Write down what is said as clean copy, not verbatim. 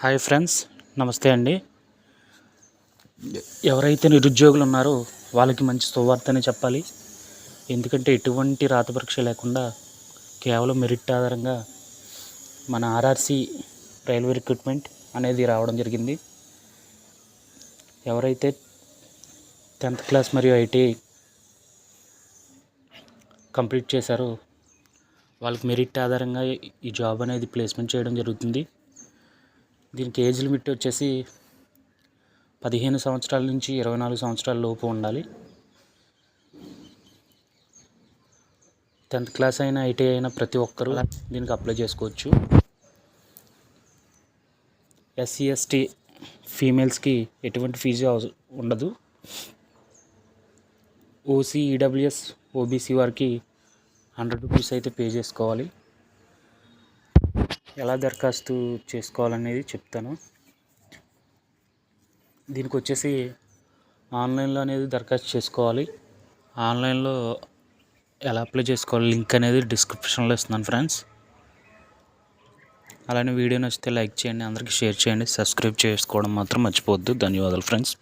Hi friends, నమస్తే అండి. ఎవరైతే నిరుద్యోగులు ఉన్నారో వాళ్ళకి మంచి శుభవార్తనే చెప్పాలి. ఎందుకంటే ఎటువంటి రాత పరీక్ష లేకుండా కేవలం మెరిట్ ఆధారంగా మన ఆర్ఆర్సి రైల్వే రిక్రూట్మెంట్ అనేది రావడం జరిగింది. ఎవరైతే 10th క్లాస్ మరియు ఐటీఐ కంప్లీట్ చేశారో వాళ్ళకి మెరిట్ ఆధారంగా ఈ జాబ్ అనేది ప్లేస్మెంట్ చేయడం జరుగుతుంది. దీనికి ఏజ్ లిమిట్ వచ్చేసి 15 సంవత్సరాల నుంచి 24 సంవత్సరాల లోపు ఉండాలి. 10th క్లాస్ అయినా ఐటీఐ అయినా ప్రతి ఒక్కరూ దీనికి అప్లై చేసుకోవచ్చు. ఎస్సీ ఎస్టీ ఫీమేల్స్కి ఎటువంటి ఫీజు ఉండదు. ఓసీ ఈడబ్ల్యూఎస్ ఓబీసీ వారికి 100 రూపీస్ అయితే పే చేసుకోవాలి. ఎలా దరఖాస్తు చేసుకోవాలనేది చెప్తాను. దీనికి వచ్చేసి ఆన్లైన్లో అనేది దరఖాస్తు చేసుకోవాలి. ఆన్లైన్లో ఎలా అప్లై చేసుకోవాలి లింక్ అనేది డిస్క్రిప్షన్లో ఇస్తున్నాను ఫ్రెండ్స్. అలానే వీడియో నచ్చితే లైక్ చేయండి, అందరికీ షేర్ చేయండి, సబ్స్క్రైబ్ చేసుకోవడం మాత్రం మర్చిపోవద్దు. ధన్యవాదాలు ఫ్రెండ్స్.